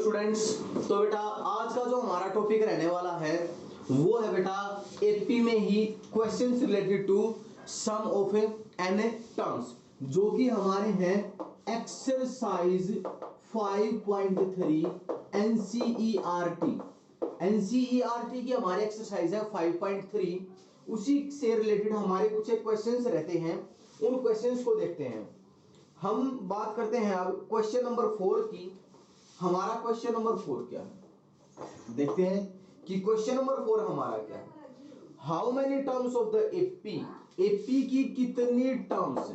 Students, तो बेटा आज का जो हमारा टॉपिक रहने वाला है वो है बेटा एपी में ही questions related to sum of n terms, जो कि हमारे हैं एक्सरसाइज 5.3 एनसीईआरटी की हमारी एक्सरसाइज है 5.3। उसी से रिलेटेड हमारे कुछ एक क्वेश्चंस रहते हैं, उन क्वेश्चंस को देखते हैं। हम बात करते हैं अब क्वेश्चन नंबर 4 की। हमारा क्वेश्चन नंबर 4 क्या है, देखते हैं कि क्वेश्चन नंबर 4 हमारा क्या है। How many terms of the AP, AP की कितनी terms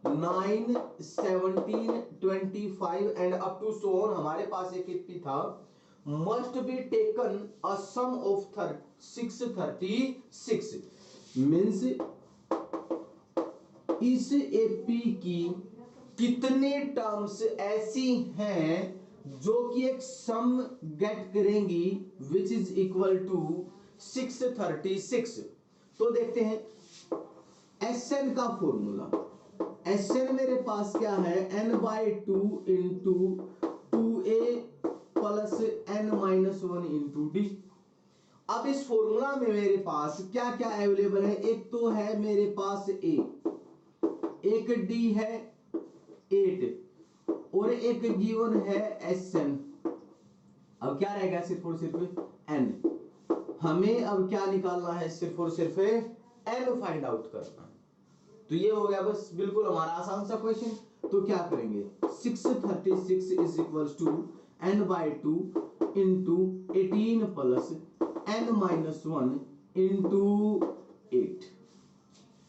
9, 17, 25 and up to so on, हमारे पास एक एपी था, must be taken a sum of 636 means इस एपी की कितने टर्म्स ऐसी हैं जो कि एक सम गेट करेंगी विच इज इक्वल टू 636। तो देखते हैं एसएन का फॉर्मूला। एसएन मेरे पास क्या है, n/2 into 2a plus n-1 into D. अब इस फॉर्मूला में मेरे पास क्या क्या अवेलेबल है, एक तो है मेरे पास a, एक d है 8 और एक गिवन है Sn। अब क्या रहेगा, सिर्फ और सिर्फ n। हमें अब क्या निकालना है, सिर्फ और सिर्फ n फाइंड आउट करना है। तो ये हो गया बस बिल्कुल हमारा आसान सा क्वेश्चन। तो क्या करेंगे, 636 is equals to n/2 into 18 plus n-1 into 8।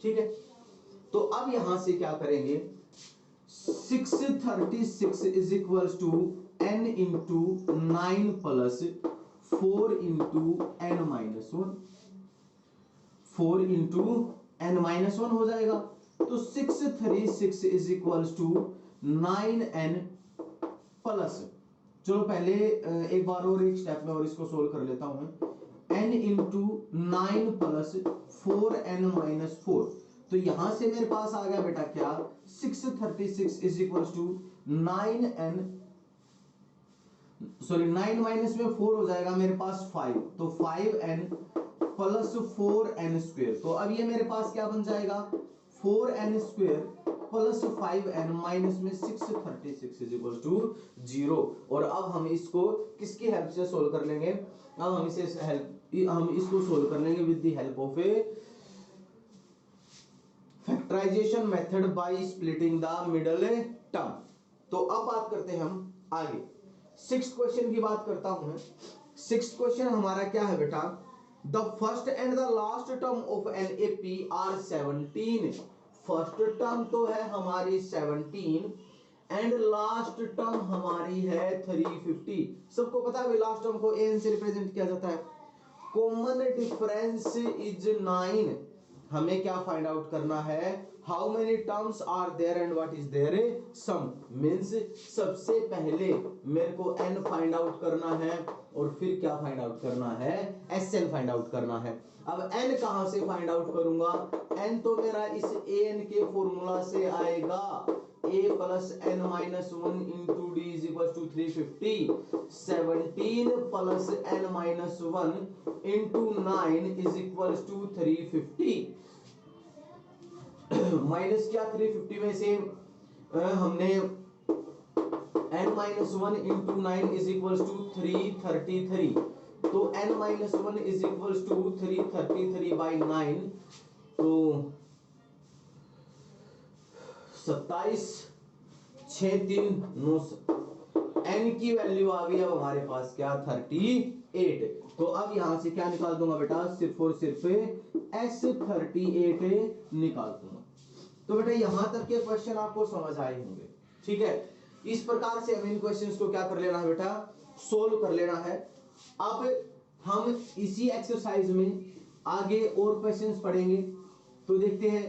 ठीक है, तो अब यहां से क्या करेंगे, 636 is equals to n into 9 plus 4 into n-1, 4 into n-1 हो जाएगा। तो 636 is equals to 9n plus, चलो पहले एक बार और एक स्टेप में और इसको सोल्व कर लेता हूं, n इंटू 9 प्लस 4n-4। तो यहां से मेरे पास आ गया बेटा क्या, 636 is equals to 9n, sorry 9 minus में 4 हो जाएगा मेरे पास 5, तो 5n प्लस 4n स्क्वायर। तो अब ये मेरे पास क्या बन जाएगा, 4n square plus 5n minus में 636 इज इक्वल्स टू 0। और अब हम इसको किसकी हेल्प से सोल्व कर लेंगे, अब हम इसको सोल्व कर लेंगे with the help of a factorization method by splitting the middle term. तो अब बात करते हैं हम आगे, 6th क्वेश्चन की बात करता हूं मैं। 6th क्वेश्चन हमारा क्या है बेटा, the first and the last term of an AP are 17। First term तो है हमारी 17 एंड लास्ट टर्म हमारी है 350। सबको पता है लास्ट टर्म को एन से रिप्रेजेंट किया जाता है। Common difference is 9। हमें क्या फाइंड आउट करना है, how many terms are there and what is their sum. Means सबसे पहले मेरे को n फाइंड आउट करना है और फिर क्या फाइंड आउट करना है, Sn फाइंड आउट करना है। अब n कहां से फाइंड आउट करूंगा, n तो मेरा इस an के फॉर्मूला से आएगा, a plus n-1 into d is equal to 350, 17 plus n-1 into 9 is equal to 350। Minus क्या, 350 में से हमने n-1 into 9 is equal to 333, तो n-1 is equal to 333 by 9, तो 27, 6, 3, 9, n की वैल्यू आ गई अब हमारे पास क्या, 38। तो अब यहां से क्या निकाल दूंगा बेटा, सिर्फ और सिर्फ S38 निकाल दूंगा। तो बेटा यहां तक के क्वेश्चन आपको समझ आए होंगे। ठीक है, इस प्रकार से हमें इन क्वेश्चंस को क्या कर लेना है बेटा, सोल्व कर लेना है। अब हम इसी एक्सरसाइज में आगे और क्वेश्चंस पढ़ेंगे, तो देखते हैं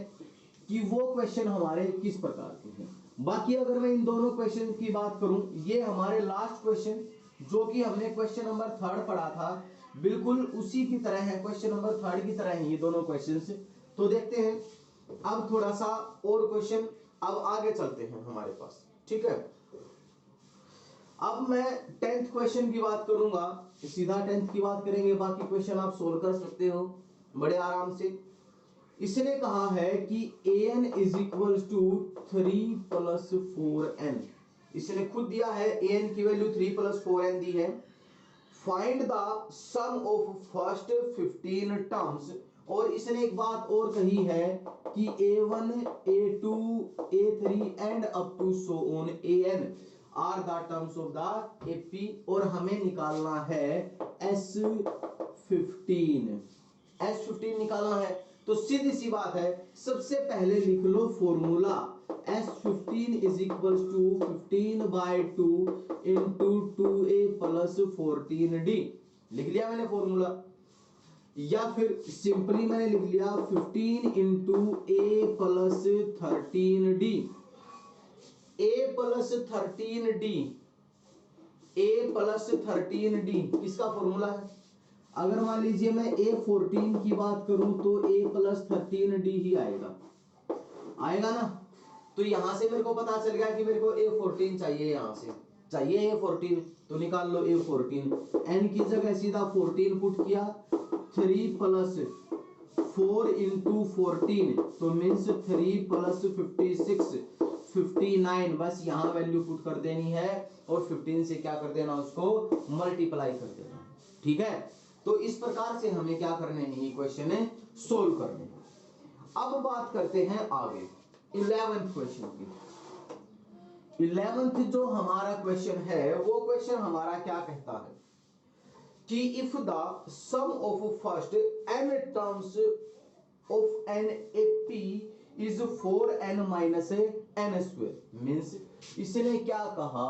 कि वो क्वेश्चन हमारे किस प्रकार के हैं। बाकी अगर मैं इन दोनों क्वेश्चन की बात करूं, ये हमारे लास्ट क्वेश्चन जो कि हमने क्वेश्चन नंबर 3 पढ़ा था, बिल्कुल उसी की तरह है, क्वेश्चन नंबर 3 की तरह है ये दोनों क्वेश्चंस। तो देखते हैं अब थोड़ा सा और क्वेश्चन, अब आगे चलते हैं हमारे पास। ठीक है, अब मैं 10th क्वेश्चन की बात करूंगा, सीधा 10th की बात करेंगे, बाकी क्वेश्चन आप सोल्व कर सकते हो बड़े आराम से। इसने कहा है कि an is equal to 3 plus 4n, इसने खुद दिया है an की वैल्यू 3 प्लस 4n दी है। Find the sum of first 15 terms, और इसने एक बात और कही है कि a1 a2 a3 and up to so on an are the terms of the AP, और हमें निकालना है S15 निकालना है। तो सीधी सी बात है, सबसे पहले लिख लो formula, S15 is equal to 15/2 into 2a plus 14d। लिख लिया मैंने फॉर्मूला, या फिर सिंपली मैंने लिख लिया 15 into a plus 13d। a plus 13d, a plus 13d किसका फॉर्मूला है? अगर मान लीजिए मैं a14 की बात करूं तो a प्लस 13d ही आएगा ना। तो यहां से मेरे को पता चल गया कि मेरे को a14 चाहिए, यहां से चाहिए a14, तो निकाल लो a14। n की जगह सीधा 14 पुट किया, 3 प्लस 4 इंटू 14, तो मीन्स 3 प्लस 56 59, बस यहाँ वैल्यू पुट कर देनी है और 15 से क्या कर देना, उसको मल्टीप्लाई कर देना। ठीक है, तो इस प्रकार से हमें क्या करने हैं, ये क्वेश्चन है सोल्व करने हैं। अब बात करते हैं आगे 11th क्वेश्चन की। 11th जो हमारा क्वेश्चन है, वो क्वेश्चन हमारा क्या कहता है कि if the sum of first n terms of an AP is 4n minus n square, means इसने क्या कहा,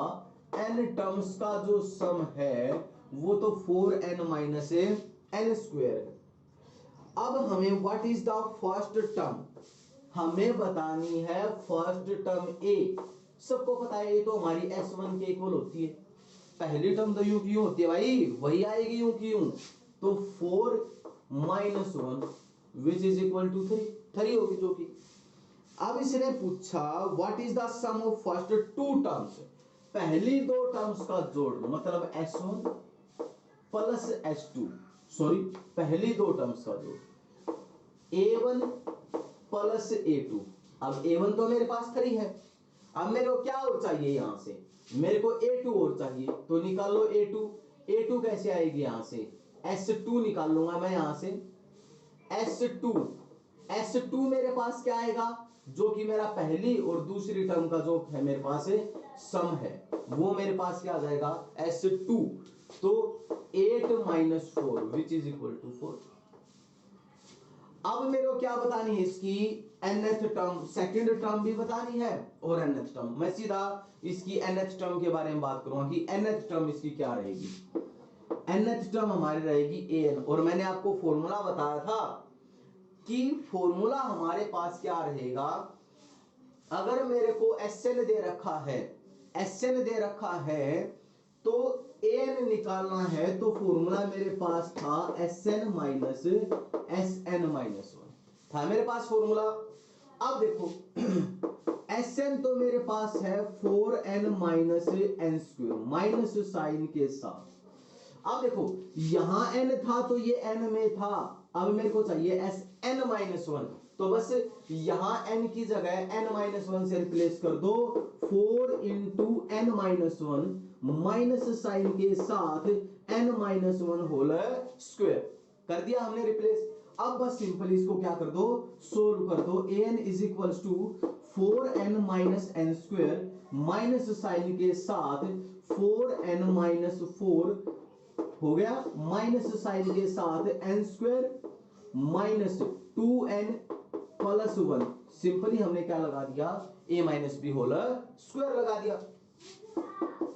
n टर्म्स का जो सम है वो तो 4n माइनस n स्क्वायर है। अब हमें what is the first term, हमें बतानी है फर्स्ट टर्म a। सबको पता है ये तो हमारी s1 के इक्वल होती है, पहली टर्म तो यूं की यूं होती है भाई, वही आएगी यूं की यूं, तो 4 minus 1 which is equal to 3 होगी जो कि। अब इसने पूछा what is the sum of first two terms, पहली दो टर्म्स का जोड़, मतलब s1 प्लस s2, सॉरी पहली दो टर्म्स का जोड़, a1 प्लस a2। अब a1 तो मेरे पास 3 है, अब मेरे को क्या और चाहिए, यहां से मेरे को a2 और चाहिए, तो निकाल लो a2 कैसे आएगी, यहां से s2 निकाल लूंगा मैं, यहां से S2 मेरे पास क्या आएगा, जो कि मेरा पहली और दूसरी टर्म का जो है मेरे पास सम है, वो मेरे पास क्या आ जाएगा S2, तो 8 minus 4 which is equal to 4। अब मेरे को क्या बतानी है, इसकी nth टर्म, सेकंड टर्म भी बतानी है और nth टर्म। मैं सीधा इसकी nth टर्म के बारे में बात करूंगा कि nth टर्म इसकी क्या रहेगी। nth टर्म हमारी रहेगी an, और मैंने आपको फॉर्मूला बताया था कि फॉर्मूला हमारे पास क्या रहेगा, अगर मेरे को Sn दे रखा है तो an निकालना है, तो फॉर्मूला मेरे पास था Sn माइनस Sn माइनस 1 था मेरे पास फॉर्मूला। अब देखो Sn तो मेरे पास है 4n minus n square, minus sign के साथ। अब देखो यहां n था तो ये n में था, अब मेरे को चाहिए Sn माइनस 1, तो बस यहां n की जगह n माइनस 1 से रिप्लेस कर दो, 4 into n minus 1 minus sign के साथ n माइनस 1 होल स्क्वायर कर दिया हमने रिप्लेस। अब बस सिंपल इसको क्या कर दो, सोल्व कर दो। an is equal to 4n minus n square minus sign के साथ 4n माइनस 4 हो गया, माइनस साइन के साथ n square minus 2n plus 1, simply हमने क्या लगा दिया, a minus b whole square लगा दिया।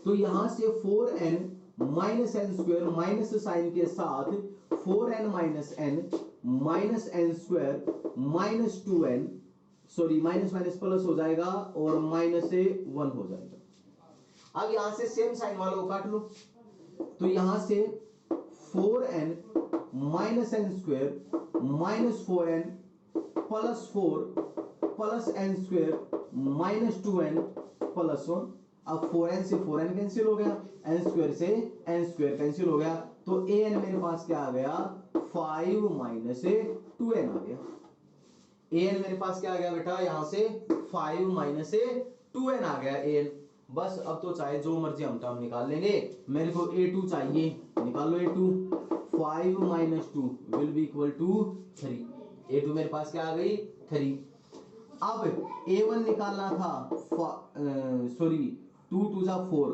तो यहां से 4n minus n square minus sign के साथ 4n minus n square minus 2n, sorry minus minus plus हो जाएगा और माइनस से 1 हो जाएगा। अब यहां से सेम साइन वालों को काट लो, तो यहां से 4n minus n square minus 4n plus 4 plus n square minus 2n plus 1, अब 4n से 4n कैंसिल हो गया, n स्क्वायर से n स्क्वायर कैंसिल हो गया, तो an मेरे पास क्या आ गया 5 माइनस 2n आ गया। an मेरे पास क्या आ गया बेटा यहां से 5 माइनस 2n आ गया an। बस अब तो चाहे जो मर्जी हम टर्म निकाल लेंगे, मेरे को a2 चाहिए, निकाल लो a2। 5 minus 2 will be equal to 3। a2 मेरे पास क्या आ गई 3। अब a1 निकालना था, सॉरी 2 2 जा 4,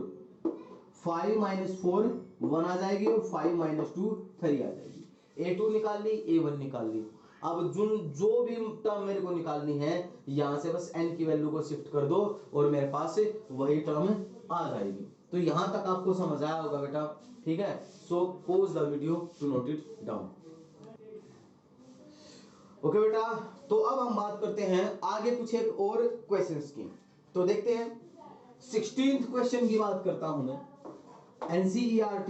5 माइनस 4 1 आ जाएगी और 5 माइनस 2 3 आ जाएगी। a2 निकाल ली, a1 निकाल ली। अब जो भी टर्म मेरे को निकालनी है यहां से बस n की वैल्यू को शिफ्ट कर दो और मेरे पास वही टर्म आ जाएगी। तो यहां तक आपको समझ आया होगा बेटा, ठीक है। So pause the video to note it down. Okay बेटा, तो अब हम बात करते हैं आगे कुछ एक और क्वेश्चंस की। तो देखते हैं 16th क्वेश्चन की बात करता हूं मैं, NCERT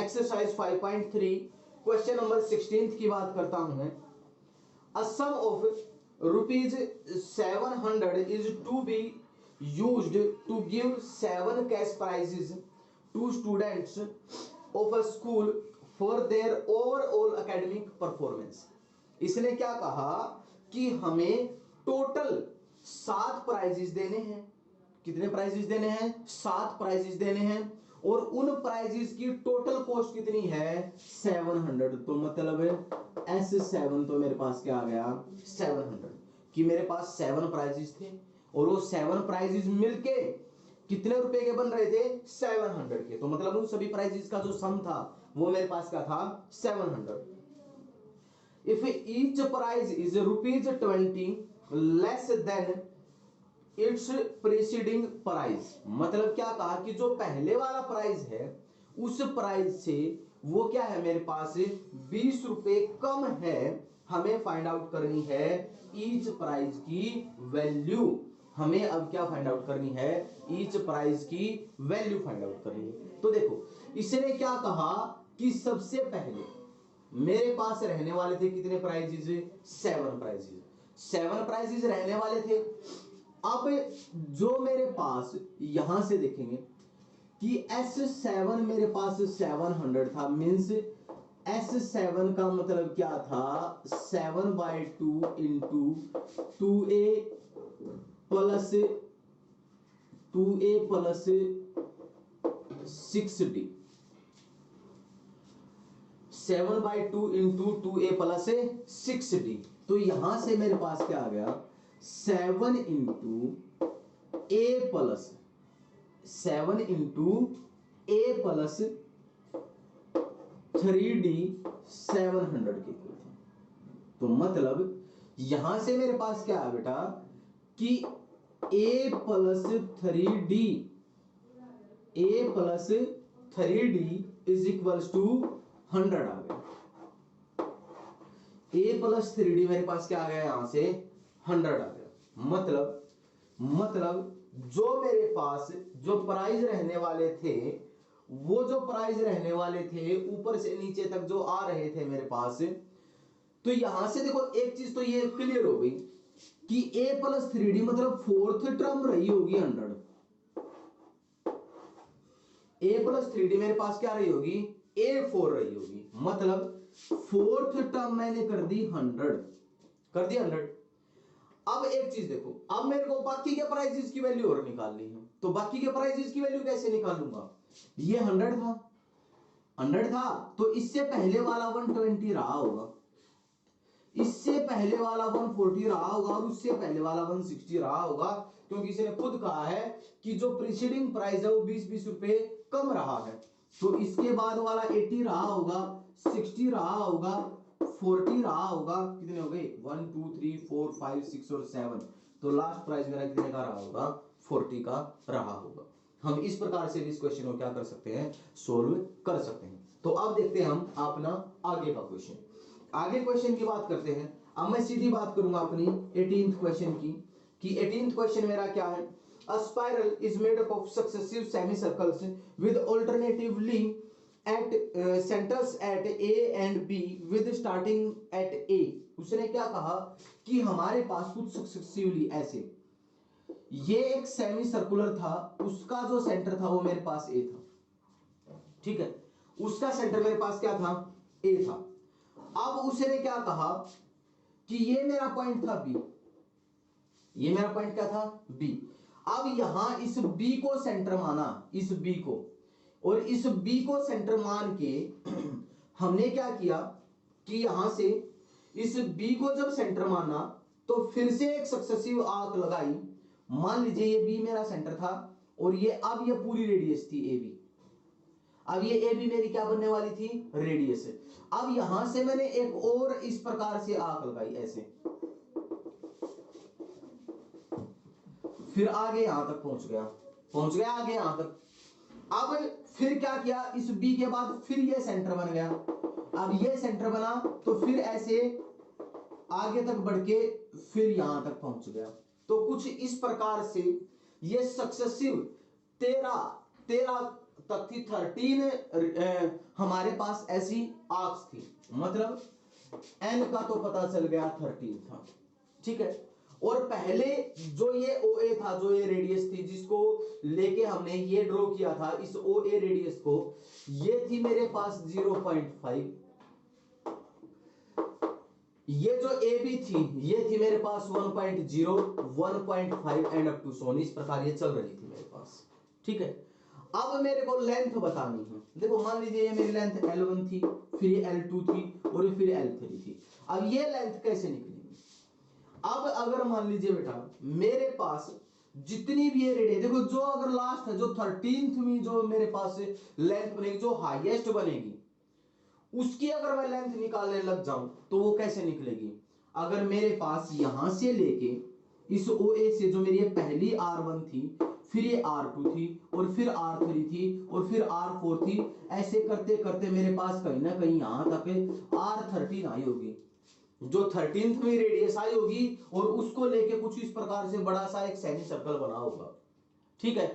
exercise 5.3 question number 16th की बात करता हूं मैं। A sum of rupees 700 is to be used to give 7 cash prizes to students of a school for their overall academic performance। इसने क्या कहा कि हमें टोटल 7 प्राइजेस देने हैं। कितने प्राइजेस देने हैं 7 प्राइजेस देने हैं, और उन प्राइजेस की टोटल कॉस्ट कितनी है 700। तो मतलब S7 तो मेरे पास क्या आ गया 700, कि मेरे पास 7 प्राइजेस थे और वो 7 प्राइजेस मिलके कितने रुपए के बन रहे थे 700 के। तो मतलब उन सभी प्राइजेस का जो सम था वो मेरे पास क्या था 700। If each prize is ₹20 less than its preceding prize, मतलब क्या कहा कि जो पहले वाला प्राइज है उस प्राइज से वो क्या है मेरे पास 20 रुपए कम है। हमें फाइंड आउट करनी है ईच प्राइज की वैल्यू। हमें अब क्या फाइंड आउट करनी है ईच प्राइज की वैल्यू फाइंड आउट करनी है। तो देखो इसने क्या कहा कि सबसे पहले मेरे पास रहने वाले थे कितने प्राइजेस 7 प्राइजेस। 7 प्राइजेस रहने वाले थे। अब जो मेरे पास यहां से देखेंगे कि S7 मेरे पास 700 था, मींस S7 का मतलब क्या था 7/2 into 2a plus 6d। 7/2 into 2a plus 6d। तो यहां से मेरे पास क्या आ गया 7 into a plus 7 into a plus 3d 700 के इक्वल था। तो मतलब यहां से मेरे पास क्या है बेटा कि a plus 3d is equals to 100 आ गया। a प्लस 3d मेरे पास क्या आ गया यहां से 100 आ गया। मतलब जो मेरे पास जो प्राइज रहने वाले थे वो जो प्राइज रहने वाले थे ऊपर से नीचे तक जो आ रहे थे मेरे पास, तो यहां से देखो एक चीज तो ये क्लियर हो गई कि a प्लस 3d मतलब फोर्थ टर्म रही होगी 100। a प्लस 3d मेरे पास क्या रही होगी a4 रही होगी। मतलब फोर्थ टर्म मैंने कर दी 100। अब एक चीज देखो, अब मेरे को बाकी के प्राइजेस की वैल्यू और निकालनी है। तो बाकी के प्राइजेस की वैल्यू कैसे निकालूंगा, ये 100 था तो इससे पहले वाला 120 रहा होगा, इससे पहले वाला 140 रहा होगा और उससे पहले वाला 160 रहा होगा, क्योंकि इसने खुद कहा है कि जो प्रीसीडिंग प्राइस है वो 20-20 रुपए कम रहा है। तो इसके बाद वाला 80 रहा होगा, 60 रहा होगा, 40 रहा होगा। कितने हो गए 1 2 3 4 5 6 और 7। तो लास्ट प्राइस मेरा कितने का रहा होगा 40 का रहा होगा। हम इस प्रकार से इस क्वेश्चन को क्या कर सकते हैं सोल्व कर सकते हैं। तो अब देखते हैं हम अपना आगे का क्वेश्चन। आगे क्वेश्चन की बात करते हैं। अब मैं सीधी बात करूंगा अपनी 18th क्वेश्चन की, कि 18th क्वेश्चन मेरा क्या है। A spiral is made up of successive semicircles with alternatively at centers at A and B with starting at A। उसने क्या कहा कि हमारे पास कुछ सक्सेसिवली ऐसे ये एक सेमी सर्कुलर था, उसका जो सेंटर था वो मेरे पास ए था, ठीक है, उसका सेंटर मेरे पास क्या था, ए था। अब उसने क्या कहा कि ये मेरा पॉइंट था बी, ये मेरा पॉइंट क्या था, बी। अब यहां इस बी को सेंटर माना, इस बी को, और इस बी को सेंटर मान के हमने क्या किया कि यहां से इस बी को जब सेंटर माना तो फिर से एक सक्सेसिव आर्क लगाई। मान लीजिए ये बी मेरा सेंटर था और ये अब ये पूरी रेडियस थी ए बी। अब ये ए बी मेरी क्या बनने वाली थी, रेडियस। अब यहां से मैंने एक और इस प्रकार से आर्क लगाई ऐसे, फिर आगे यहां तक पहुंच गया आगे यहां तक। अब फिर क्या किया, इस बी के बाद फिर ये सेंटर बन गया। अब ये सेंटर बना तो फिर ऐसे आगे तक बढ़ के फिर यहां तक पहुंच गया। तो कुछ इस प्रकार से ये सक्सेसिव 13 तक थी, 13 हमारे पास ऐसी आर्क्स थी, मतलब n का तो पता चल गया 13 था, ठीक है। और पहले जो ये OA था, जो ये रेडियस थी जिसको लेके हमने ये ड्रॉ किया था, इस OA रेडियस को, ये थी मेरे पास 0.5। ये जो AB थी ये थी मेरे पास 1.0, 1.5 and up to so on, इस प्रकार ये चल रही थी मेरे पास, ठीक है। अब मेरे को लेंथ बतानी है। देखो मान लीजिए ये मेरी लेंथ L1 थी, फिर ये L2 थी और फिर L3 थी। अब ये लेंथ कैसे निकलेगी? अब अगर मान लीजिए बेटा मेरे पास जितनी भी ये रेडियस, देखो जो अगर लास्ट है, जो 13वीं जो मेरे पास लेंथ बनेगी, जो हाईएस्ट बनेगी, उसकी अगर मैं लेंथ निकालने लग जाऊं तो वो कैसे निकलेगी? अगर मेरे पास यहां से लेके इस OA से जो मेरी ये पहली R1 थी, फिर ये R2 थी और फिर R3 थी और फिर R4 थी, ऐसे करते करते मेरे पास कहीं ना कहीं यहां तक R13 आई होगी, जो 13वीं रेडियस आई होगी, और उसको लेके कुछ इस प्रकार से बड़ा सा एक सेमी सर्कल बना होगा, ठीक है।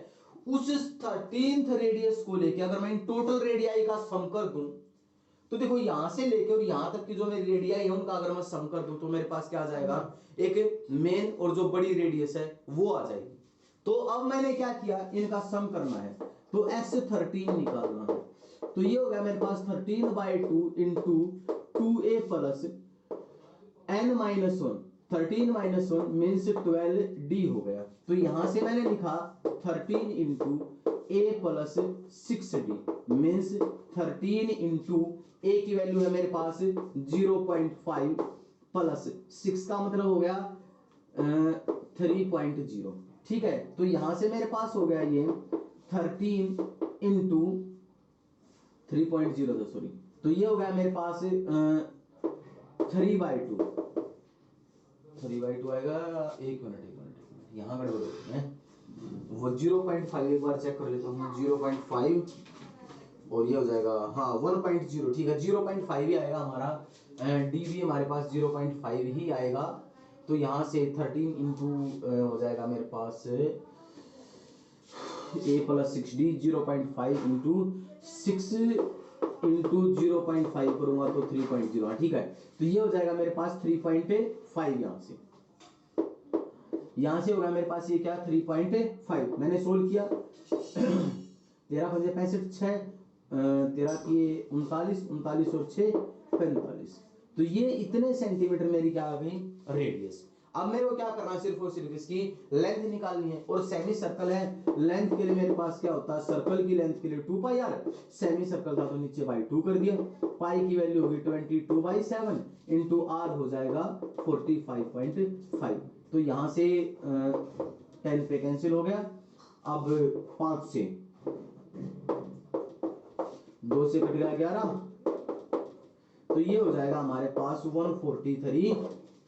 उस 13th रेडियस को लेके अगर मैं टोटल रेडियाई का सम कर दूं तो देखो यहां से लेके और यहां तक की जो मेरी रेडियाई है उनका अगर मैं सम कर दूं तो मेरे पास क्या आ जाएगा, एक मेन और जो बड़ी रेडियस है वो आ जाएगी। तो अब मैंने क्या किया, इनका सम करना है तो x13 निकालना है। तो ये हो गया मेरे पास 13/2 into 2a plus n minus 1, 13 minus 1 means 12d हो गया। तो यहां से मैंने लिखा 13 into a plus 6d means 13 into a की वैल्यू है मेरे पास 0.5 प्लस 6 का मतलब हो गया 3.0, ठीक है। तो यहां से मेरे पास हो गया ये 13 इंटू 3.0 सॉरी, तो ये हो गया मेरे पास 3/2 आएगा। एक मिनट यहाँ गड़बड़ हो गई है, वो 0.5 एक बार चेक कर लेता हूँ, 0.5 और ये हो जाएगा हाँ 1.0, ठीक है 0.5 ही आएगा हमारा, डी भी हमारे पास 0.5 ही आएगा। तो यहाँ से 13 इंटू हो जाएगा मेरे पास a plus 6d 0.5 into 6 into 0.5 करूंगा तो 3.0, ठीक है। तो ये हो जाएगा मेरे पास 3.5, यहां से होगा मेरे पास ये क्या 3.5। मैंने सोल्व किया 13 पंजे 65, 6 13 की 39, 39 और 6 45। तो ये इतने सेंटीमीटर मेरी क्या आ गई रेडियस। अब मेरे को क्या करना है, सिर्फ और सिर्फ इसकी लेंथ निकालनी है। और सेमी सर्कल है, लेंथ के लिए मेरे पास क्या होता है, सर्कल की लेंथ के लिए 2πr, सेमी सर्कल था तो नीचे बाई 2 कर दिया। पाई की वैल्यू होगी 22/7 इंटू r हो जाएगा 45.5। तो यहां से 10 पे कैंसिल हो गया। अब 5 से 2 से कट गया 11, तो ये हो जाएगा हमारे पास 143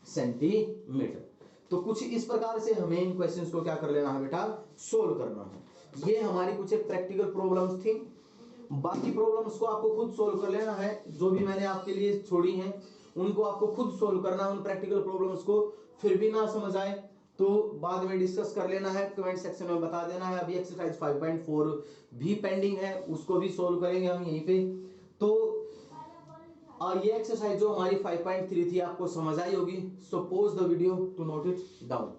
सेंटीमीटर। तो कुछ इस प्रकार से हमें इन क्वेश्चंस को क्या कर लेना है बेटा, सोल्व करना है। ये हमारी कुछ एक प्रैक्टिकल प्रॉब्लम्स थी, बाकी प्रॉब्लम्स को आपको खुद सोल्व कर लेना है। जो भी मैंने आपके लिए छोड़ी हैं उनको आपको खुद सोल्व करना है। उन प्रैक्टिकल प्रॉब्लम्स को फिर भी ना समझ आए तो बाद में डिस्कस कर लेना है, कमेंट सेक्शन में बता देना है। अभी एक्सरसाइज 5.4 भी पेंडिंग है, उसको भी सोल्व करेंगे हम यहीं पे। तो और ये एक्सरसाइज जो हमारी 5.3 थी आपको समझ आई होगी। So pause the video to note it down.